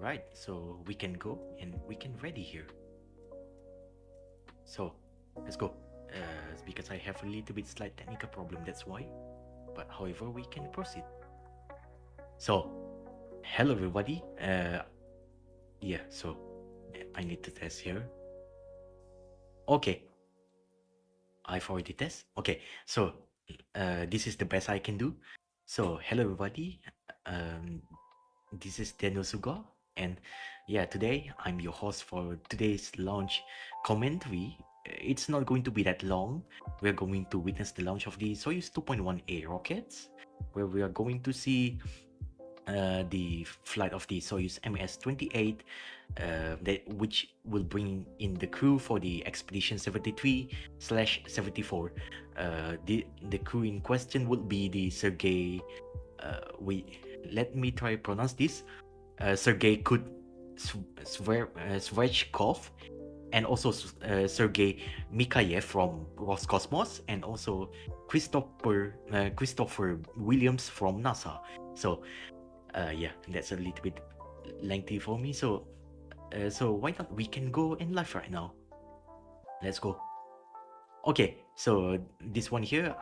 Alright, so we can go and we can ready here. So let's go. It's because I have a little bit slight technical problem, that's why. But however, we can proceed. So, hello everybody. Yeah, so I need to test here. Okay, I've already tested. Okay, so this is the best I can do. So hello everybody. This is Daniel Suguwa, and yeah, today I'm your host for today's launch commentary. It's not going to be that long. We're going to witness the launch of the Soyuz-2.1a rockets, where we are going to see the flight of the Soyuz MS-28, which will bring in the crew for the expedition 73/74. The crew in question will be the Sergey. Let me try to pronounce this. Sergey Kud-Sverchkov, and also Sergey Mikayev from Roscosmos, and also Christopher Williams from NASA. So yeah, that's a little bit lengthy for me. So why not we can go in live right now? Let's go. Okay, so this one here,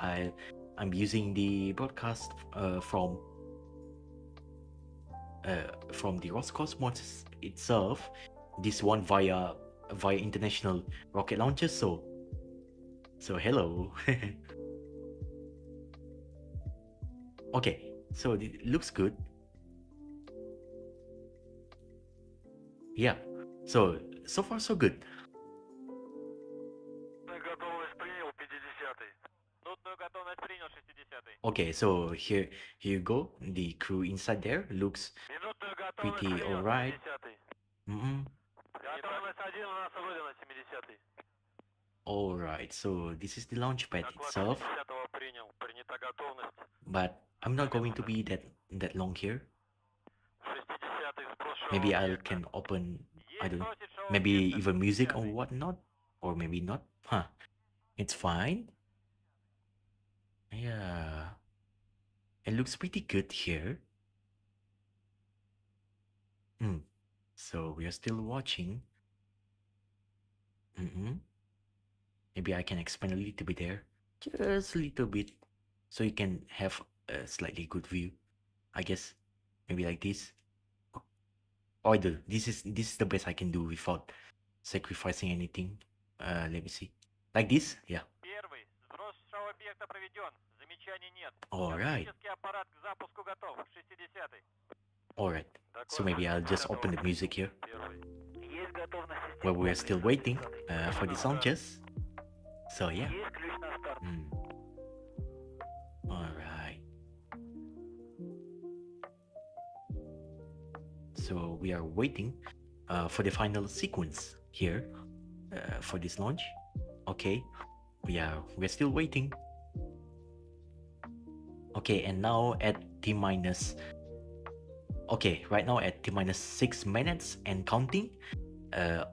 I'm using the broadcast from the Roscosmos itself. This one via international rocket launches. So hello. Okay, so it looks good. Yeah, so far so good. Okay, so here you go. The crew inside there looks pretty alright. Alright, so this is the launch pad itself. But I'm not going to be that long here. Maybe I can open, I don't know, maybe even music or whatnot, or maybe not. Huh? It's fine. Yeah, it looks pretty good here. So we are still watching. Maybe I can expand a little bit there, just a little bit, so you can have a slightly good view. I guess maybe like this. Oh, I do. This is the best I can do without sacrificing anything. Let me see. Like this, yeah. Alright. Alright. So maybe I'll just open the music here. While we're still waiting for the launches. So yeah. Alright. So we are waiting for the final sequence here for this launch. Okay. We're still waiting. Okay, and now at T-minus... Okay, right now at T-minus 6 minutes and counting,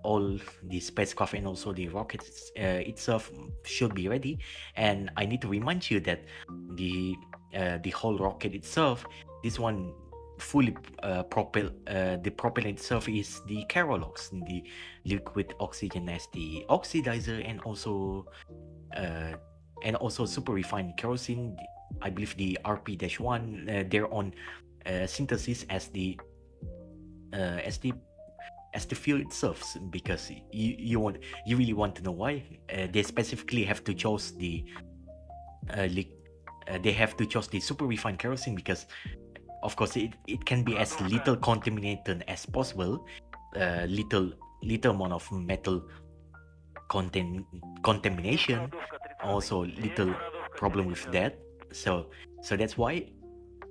all the spacecraft and also the rockets itself should be ready. And I need to remind you that the whole rocket itself, this one fully the propellant itself is the Carolox, the liquid oxygen as the oxidizer, and also super refined kerosene. I believe the RP-1 their own synthesis as the fuel itself, because you really want to know why they specifically have to choose the super refined kerosene, because of course it can be as little contaminated as possible, little amount of metal contamination, also little problem with that. So that's why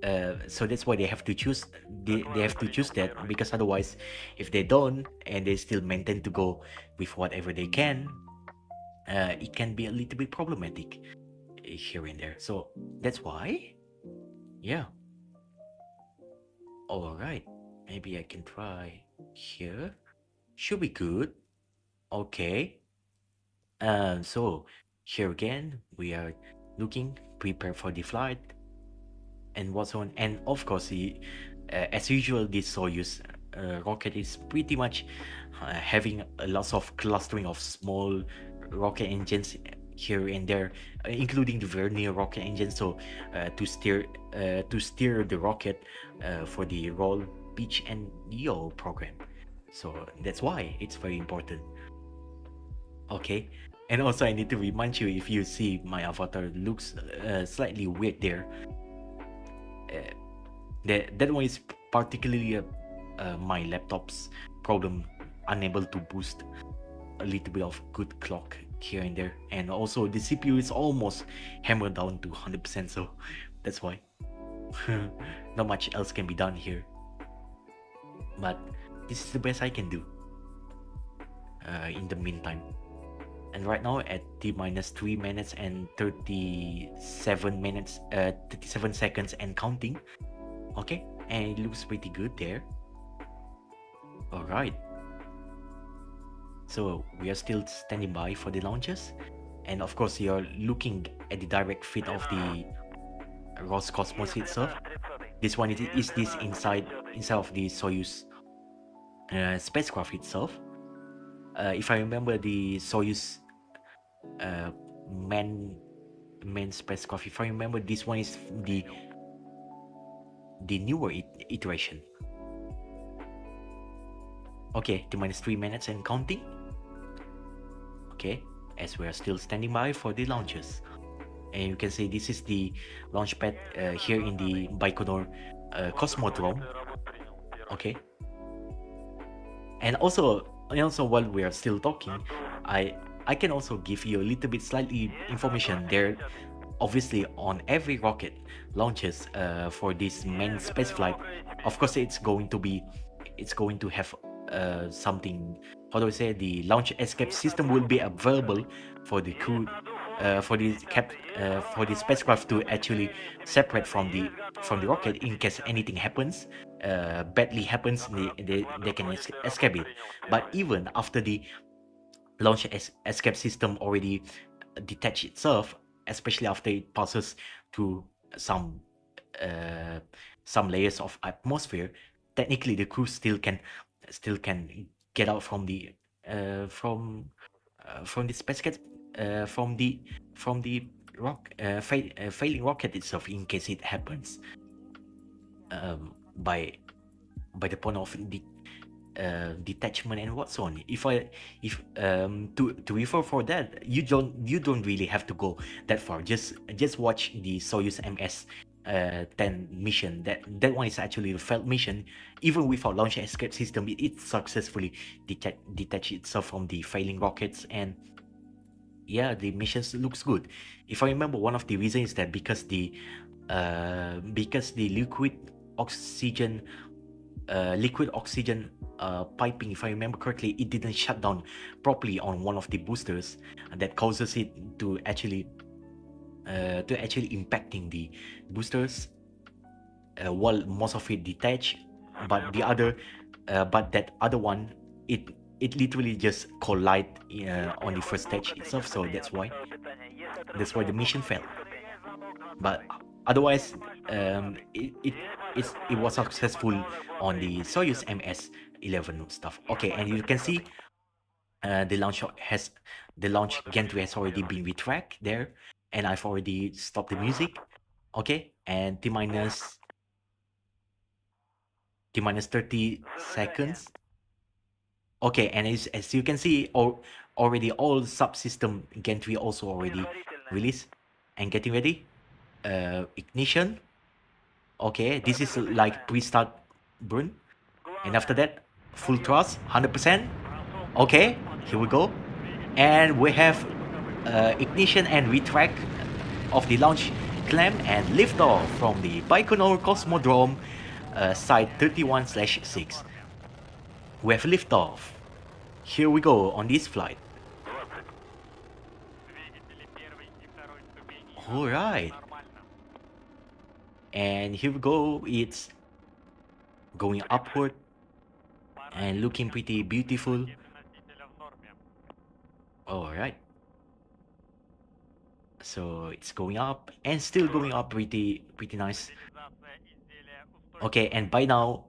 they have to choose that, because otherwise, if they don't and they still maintain to go with whatever they can, it can be a little bit problematic here and there. So that's why, yeah. All right, maybe I can try here. Should be good. Okay. So here again, we are looking, prepare for the flight, and what's on. And of course, as usual, this Soyuz rocket is pretty much having a lot of clustering of small rocket engines here and there, including the vernier rocket engine. So to steer the rocket for the roll, pitch, and yaw program. So that's why it's very important. Okay. And also, I need to remind you, if you see my avatar looks slightly weird there, that one is particularly my laptop's problem, unable to boost a little bit of good clock here and there. And also, the CPU is almost hammered down to 100%, so that's why. Not much else can be done here. But this is the best I can do in the meantime. And right now at T-minus 3 minutes and 37 minutes, 37 seconds and counting. Okay, and it looks pretty good there. Alright. So we are still standing by for the launches. And of course, you're looking at the direct feed of the Roscosmos itself. This one is this inside of the Soyuz spacecraft itself. If I remember, the Soyuz man spacecraft, if I remember, this one is the newer iteration. Okay, T-minus 3 minutes and counting. Okay, as we are still standing by for the launches. And you can see this is the launch pad here in the Baikonur Cosmodrome. Okay. And also while we are still talking, I can also give you a little bit slightly information there. Obviously, on every rocket launches for this main space flight, of course it's going to have something. How do I say? The launch escape system will be available for the crew, for the spacecraft to actually separate from the rocket in case anything happens, badly happens. They can escape it. But even after the launch escape system already detach itself, especially after it passes through some layers of atmosphere, technically the crew still can get out from the spacecraft, from the failing rocket itself, in case it happens, by the point of the detachment and what's on. To refer for that, you don't really have to go that far. Just watch the Soyuz MS-10 mission. That one is actually the failed mission. Even without launch escape system, it successfully detached itself from the failing rockets, and yeah, the missions looks good. If I remember, one of the reasons is that because the liquid oxygen piping, if I remember correctly, it didn't shut down properly on one of the boosters, and that causes it to actually impacting the boosters, while most of it detached, but that other one, it literally just collide on the first stage itself. So that's why the mission failed. But otherwise, it was successful on the Soyuz MS-11 stuff. Okay, and you can see the launch gantry has already been retracted there, and I've already stopped the music. Okay, and T-minus 30 seconds. Okay, and as you can see, already all subsystem gantry also already released and getting ready. Ignition. Okay, this is like pre-start burn, and after that, full thrust, 100%. Okay, here we go, and we have ignition and retract of the launch clamp and liftoff from the Baikonur Cosmodrome, site 31/6. We have liftoff. Here we go on this flight. All right. And here we go, it's going upward and looking pretty beautiful. All right. So it's going up and still going up pretty nice. Okay, and by now,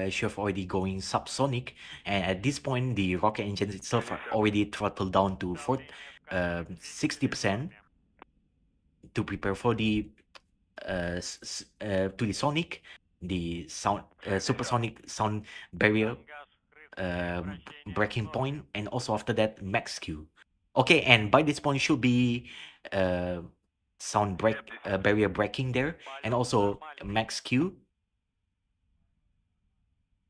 should have already going subsonic, and at this point the rocket engines itself are already throttled down to 60% to prepare for the to the sonic, the sound supersonic sound barrier breaking point, and also after that max Q. Okay, and by this point should be uh, sound break barrier breaking there, and also max Q.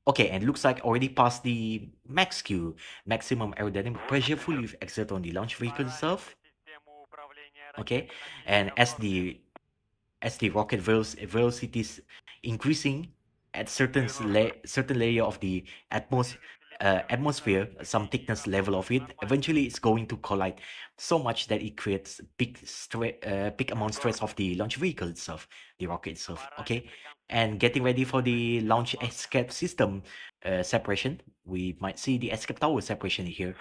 Okay, and looks like already passed the max Q, maximum aerodynamic pressure fully exerted on the launch vehicle itself. Okay, and as the rocket velocity is increasing at certain layer of the atmosphere, some thickness level of it, eventually it's going to collide so much that it creates big amount stress of the launch vehicle itself, the rocket itself. Okay, and getting ready for the launch escape system separation, we might see the escape tower separation here,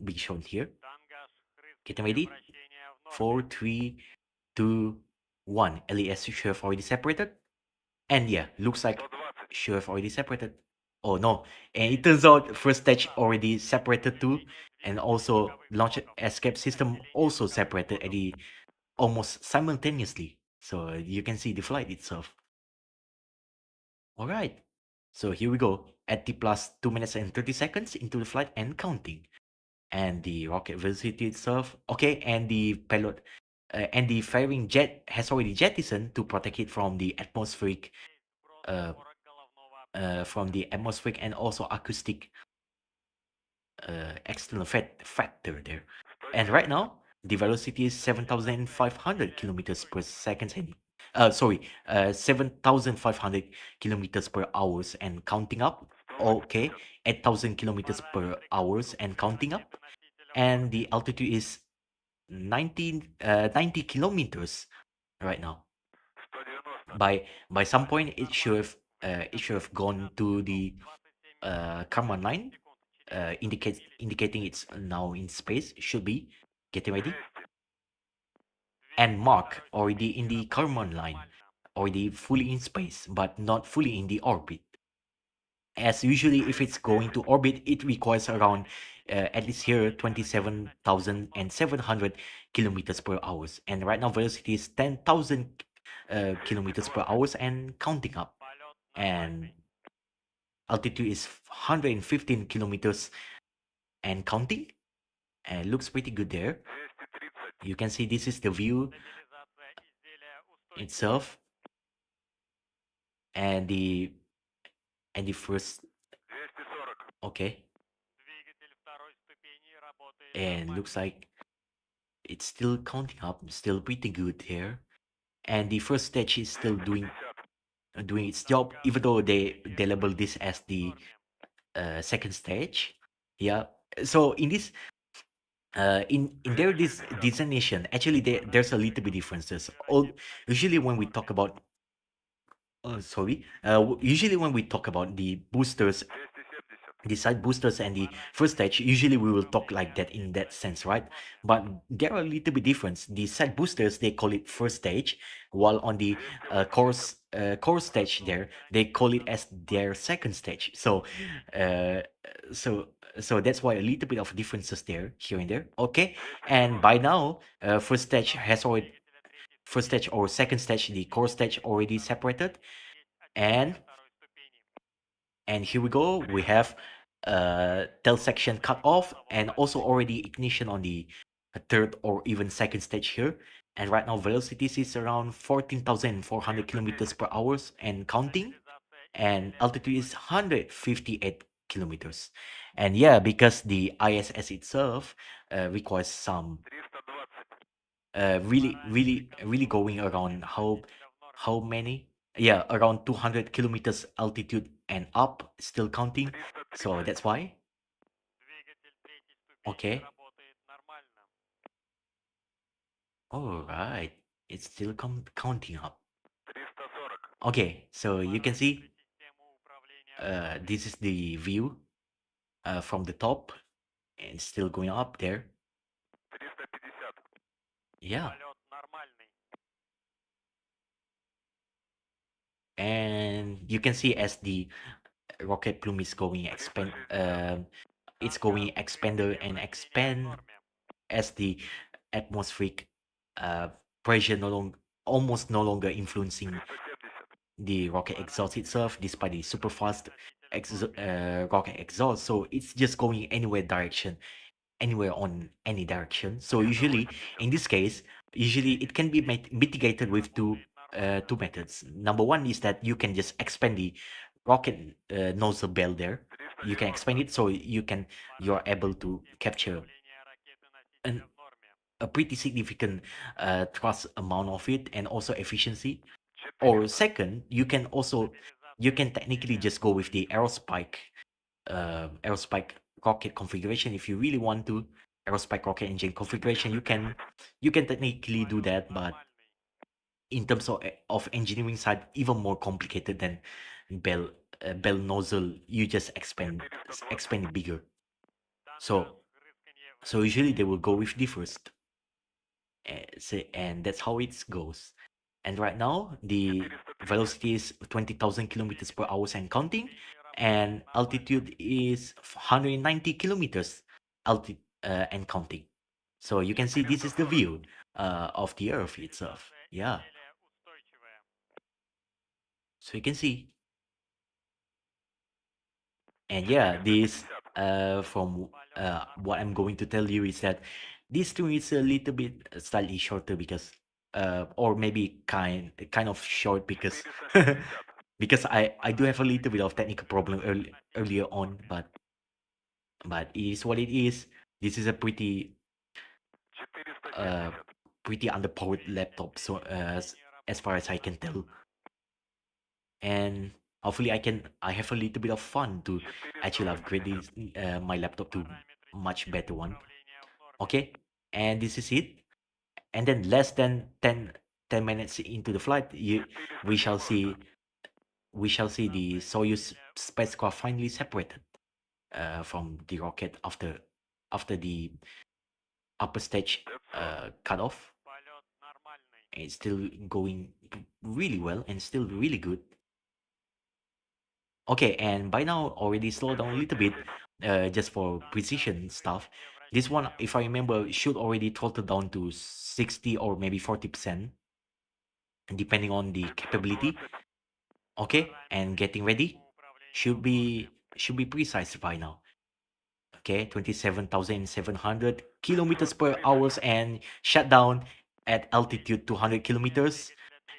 being shown here. Getting ready. 4, 3, 2, 1. LES should have already separated. And yeah, looks like should have already separated. Oh no. And it turns out first stage already separated too. And also launch escape system also separated at the almost simultaneously. So you can see the flight itself. Alright. So here we go. At the plus 2 minutes and 30 seconds into the flight and counting. And the rocket velocity itself. Okay, and the payload and the firing jet has already jettisoned to protect it uh, from the atmospheric and also acoustic external factor there. And right now, the velocity is 7,500 kilometers per second. And, 7,500 kilometers per hours and counting up. Okay, 8,000 kilometers per hours and counting up. And the altitude is 90 kilometers right now. By some point, it should have gone to the Karman line, indicating it's now in space. Should be getting ready. And Mark already in the Karman line, already fully in space, but not fully in the orbit. As usually, if it's going to orbit, it requires around at least here 27,700 kilometers per hours. And right now, velocity is 10,000 kilometers per hours and counting up. And altitude is 115 kilometers and counting. And looks pretty good there. You can see this is the view itself. And the first, okay, and looks like it's still counting up, still pretty good here. And the first stage is still doing its job, even though they label this as the second stage. Yeah. So in this in their this designation, actually there's a little bit differences. Usually when we talk about usually when we talk about the boosters, the side boosters and the first stage, usually we will talk like that in that sense, right? But there are a little bit difference. The side boosters, they call it first stage, while on the core stage there, they call it as their second stage. So uh so that's why a little bit of differences there, here and there. Okay, and by now first stage or second stage, the core stage already separated. And here we go. We have tail section cut off and also already ignition on the third or even second stage here. And right now velocity is around 14,400 kilometers per hour and counting. And altitude is 158 kilometers. And yeah, because the ISS itself requires some really going around how many, yeah, around 200 kilometers altitude and up, still counting. So that's why. Okay, all right, it's still counting up. Okay, so you can see this is the view from the top and still going up there. Yeah. And you can see as the rocket plume is going it's going expander and expand as the atmospheric uh, pressure almost no longer influencing the rocket exhaust itself, despite the super fast rocket exhaust. So it's just going anywhere on any direction. So usually, in this case, usually it can be mitigated with two methods. Number one is that you can just expand the rocket nozzle bell there. You can expand it so you're able to capture an, a pretty significant thrust amount of it and also efficiency. Or second, you can technically just go with the aerospike rocket configuration if you really want to. Aerospike rocket engine configuration, you can technically do that, but in terms of engineering side, even more complicated than bell bell nozzle. You just expand it bigger. So usually they will go with the first. And that's how it goes. And right now, the velocity is 20,000 kilometers per hour and counting, and altitude is 190 kilometers and counting. So you can see this is the view of the Earth itself. Yeah. So you can see. And yeah, this from what I'm going to tell you is that this stream is a little bit slightly shorter because or maybe kind of short because because I do have a little bit of technical problem earlier on, but it is what it is. This is a uh pretty underpowered laptop, so as far as I can tell. And hopefully I have a little bit of fun to actually upgrade my laptop to much better one. Okay, and this is it. And then less than 10 minutes into the flight, we shall see we shall see the Soyuz spacecraft finally separated from the rocket after the upper stage cut off. It's still going really well and still really good. Okay, and by now already slowed down a little bit, just for precision stuff. This one, if I remember, should already throttle down to 60 or maybe 40%, depending on the capability. Okay, and getting ready should be precise by now. Okay, 27,700 kilometers per hours and shut down at altitude 200 kilometers.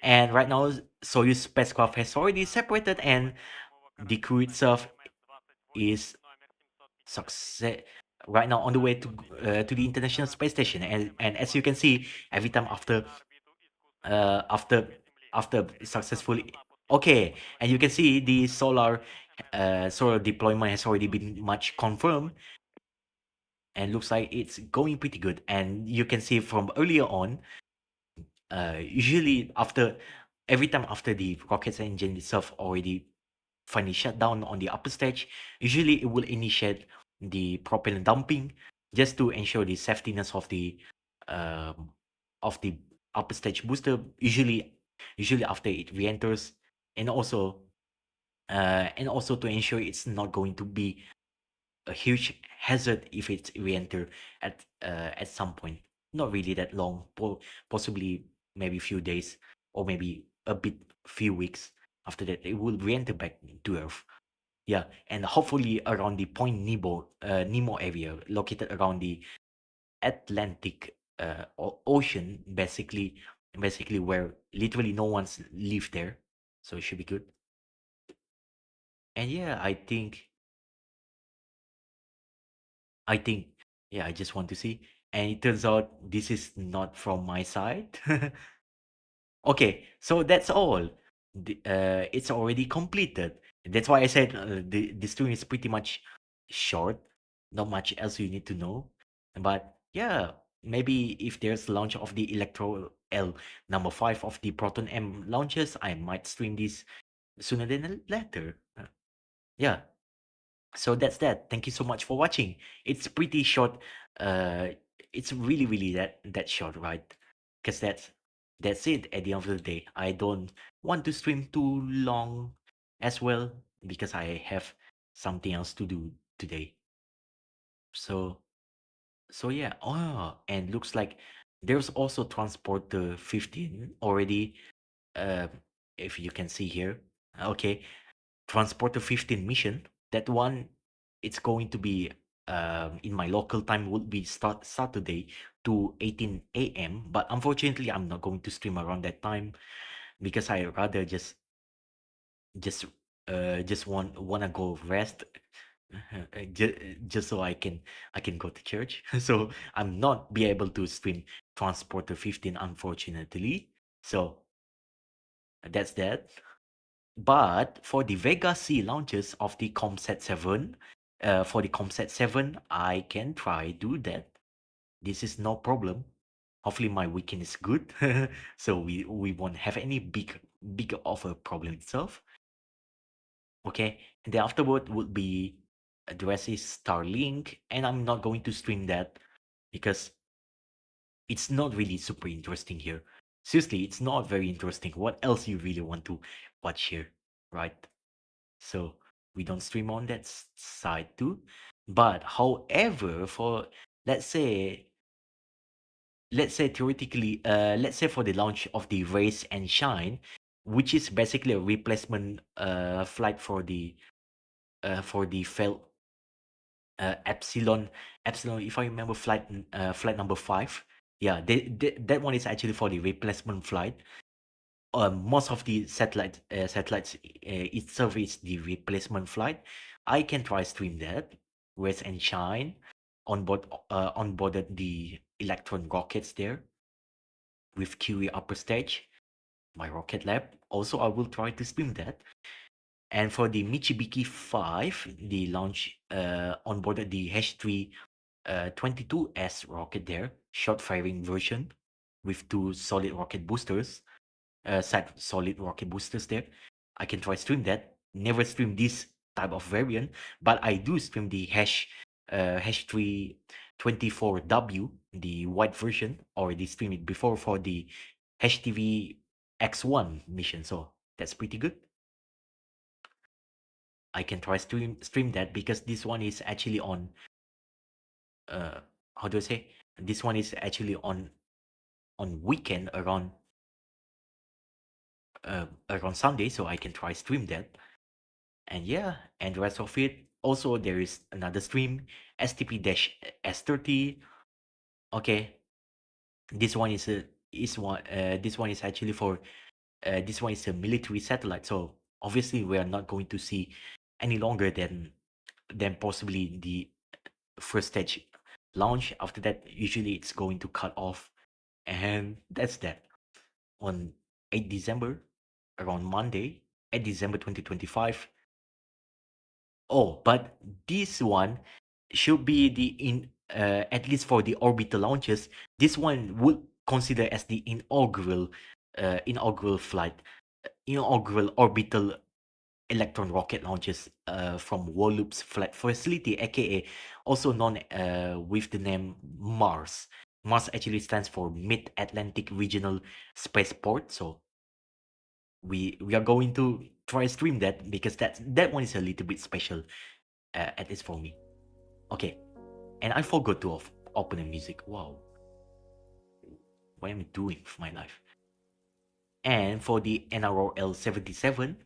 And right now, Soyuz spacecraft has already separated, and the crew itself is success right now on the way to the International Space Station. And as you can see, every time uh, after after successfully okay, and you can see the solar deployment has already been much confirmed, and looks like it's going pretty good. And you can see from earlier on, usually after every time after the rocket's engine itself already finally shut down on the upper stage, usually it will initiate the propellant dumping just to ensure the safetiness um, of the upper stage booster. Usually after it re-enters, and also to ensure it's not going to be a huge hazard if it re-enter at some point. Not really that long, possibly maybe few days or maybe a bit few weeks. After that, it will re-enter back to Earth. Yeah, and hopefully around the Point Nemo area, located around the Atlantic Ocean, basically where literally no one's live there, so it should be good. And yeah, I think, yeah, I just want to see. And it turns out this is not from my side. Okay, so that's all. It's already completed. That's why I said the stream is pretty much short. Not much else you need to know. But yeah, maybe if there's launch of the Electro L number 5 of the Proton M launches, I might stream this sooner than later. Yeah. So that's that. Thank you so much for watching. It's pretty short. Uh, it's really that short, right? Because that's that's it at the end of the day. I don't want to stream too long as well because I have something else to do today. So yeah. Oh, and looks like there's also Transporter 15 already. Uh, if you can see here. Okay, Transporter 15 mission. That one, it's going to be in my local time would be start Saturday to 18 a.m. But unfortunately, I'm not going to stream around that time because I rather just just wanna go rest just so I can go to church. So I'm not be able to stream Transporter 15 unfortunately. So that's that. But for the Vega C launches of the Comsat 7, for the Comsat 7, I can try do that. This is no problem. Hopefully my weekend is good. So we won't have any big of a problem itself. Okay, and then afterward would be the rest is Starlink, and I'm not going to stream that because it's not really super interesting here. Seriously, it's not very interesting. What else you really want to watch here, right? So we don't stream on that side too. But however, for let's say theoretically, let's say for the launch of the Race and Shine, which is basically a replacement flight for the failed Epsilon, if I remember, flight number 5. Yeah, that one is actually for the replacement flight. Most of the satellites itself is the replacement flight. I can try stream that, Race and Shine, onboarded the Electron rockets there with QE upper stage, my rocket lab. Also, I will try to stream that. And for the Michibiki 5, the launch onboarded the H3 22S rocket there, short firing version with two solid rocket boosters, solid rocket boosters there. I can try stream that. Never stream this type of variant, but I do stream the H3 24W, the white version, already streamed it before for the HTV X1 mission, so that's pretty good. I can try stream that because this one is actually on how do I say? This one is actually on weekend around Sunday, so I can try stream that. And yeah, and the rest of it. Also, there is another stream, STP-S30. Okay, this one this one is actually for this one is a military satellite. So obviously, we are not going to see any longer than possibly the first stage launch. After that, usually it's going to cut off, and that's that. On 8 December, around Monday, 8 December 2025. Oh, but this one should be the at least for the orbital launches, this one would consider as the inaugural flight, inaugural orbital Electron rocket launches from Wallops Flight Facility, aka also known with the name Mars. Mars actually stands for Mid-Atlantic Regional Spaceport. So we are going to try stream that because that one is a little bit special, at least for me. Okay, and I forgot to open the music. Wow, what am I doing with my life? And for the NROL 77,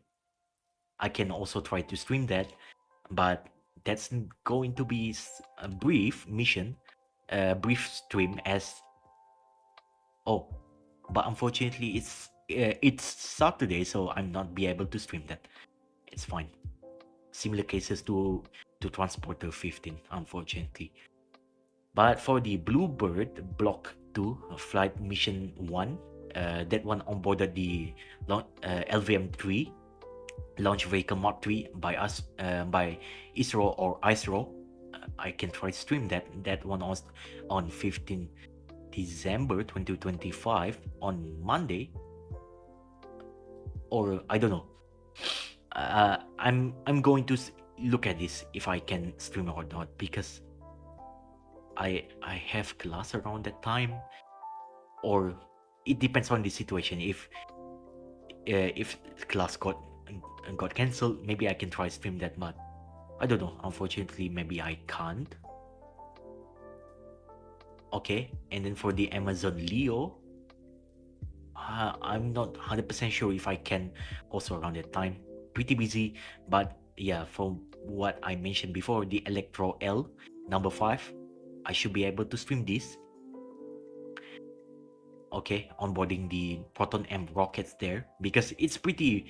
I can also try to stream that, but that's going to be a brief mission, brief stream as oh, but unfortunately it's Saturday, so I'm not be able to stream that. It's fine. Similar cases to Transporter 15, unfortunately. But for the Bluebird Block 2 Flight Mission 1, that one onboarded the LVM-3 launch vehicle Mark 3 by us, by ISRO or ISRO. I can try stream that one on 15 December 2025 on Monday, or I don't know. I'm going to look at this if I can stream or not, because I have class around that time, or it depends on the situation. If class got cancelled, maybe I can try stream that, but I don't know. Unfortunately, maybe I can't. Okay, and then for the Amazon Leo, I'm not 100% sure if I can also around that time. Pretty busy, but yeah, from what I mentioned before, the Electro L number 5, I should be able to stream this. Okay, onboarding the Proton M rockets there, because it's pretty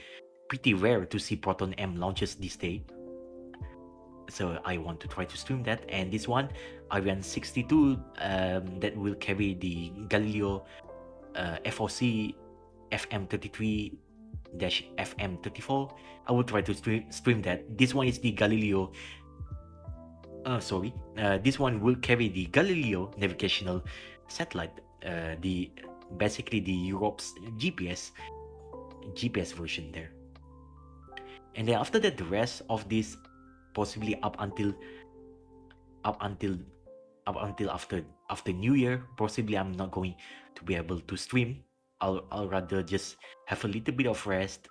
rare to see Proton M launches this day. So I want to try to stream that. And this one, Ariane 62, that will carry the Galileo FOC FM33 FM34. I will try to stream that. This one is the Galileo. This one will carry the Galileo navigational satellite. Basically the Europe's GPS version there. And then after that, the rest of this, possibly up until after New Year, possibly I'm not going to be able to stream. I'll rather just have a little bit of rest.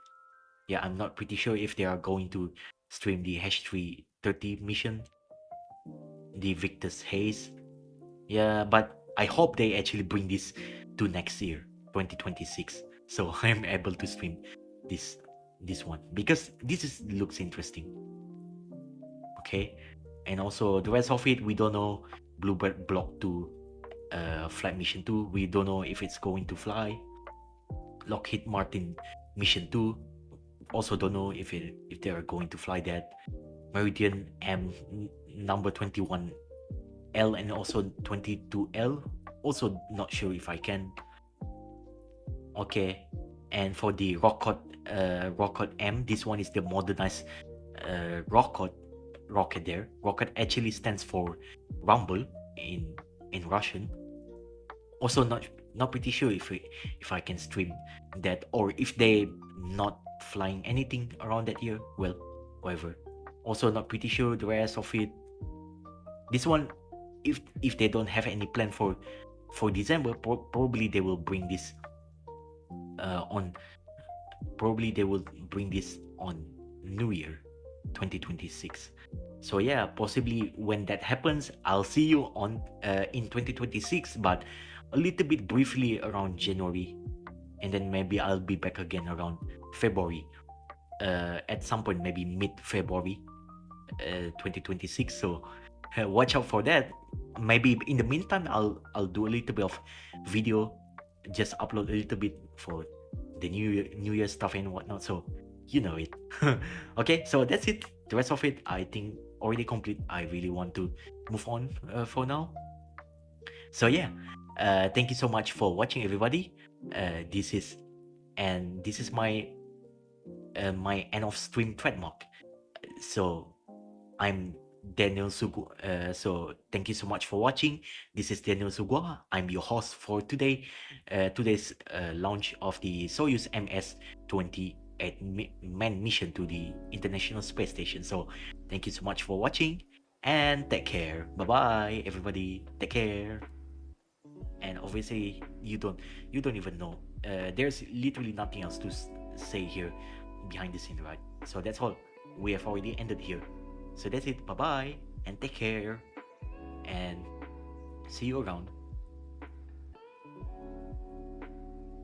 Yeah, I'm not pretty sure if they are going to stream the H330 mission, the Victus Haze. Yeah, but I hope they actually bring this to next year, 2026. So I'm able to stream this one, because this looks interesting. Okay, and also the rest of it, we don't know. Bluebird Block 2, Flight Mission 2, we don't know if it's going to fly. Lockheed Martin Mission 2, also don't know if they are going to fly that. Meridian M number 21L and also 22L, also not sure if I can. Okay, and for the Rocket M, this one is the modernized rocket there. Rocket actually stands for rumble in Russian. Also not pretty sure if I can stream that, or if they not flying anything around that year. Well, whatever. Also not pretty sure the rest of it. This one, if they don't have any plan for December, probably they will bring this on. Probably they will bring this on New Year 2026. So yeah, possibly when that happens, I'll see you on in 2026, but a little bit briefly around January, and then maybe I'll be back again around February. At some point, maybe mid-February 2026. So watch out for that. Maybe in the meantime, I'll do a little bit of video, just upload a little bit for the New Year stuff and whatnot. So you know it. Okay, so that's it. The rest of it, I think, already complete. I really want to move on for now. So yeah, thank you so much for watching, everybody. This is my my end of stream trademark. So I'm Daniel Suguwa. So thank you so much for watching. This is Daniel Suguwa. I'm your host for today's launch of the Soyuz MS-28 manned mission to the International Space Station. So thank you so much for watching, and take care. Bye bye, everybody. Take care. And obviously, you don't even know. There's literally nothing else to say here behind the scene, right? So that's all. We have already ended here. So that's it. Bye bye, and take care, and see you around.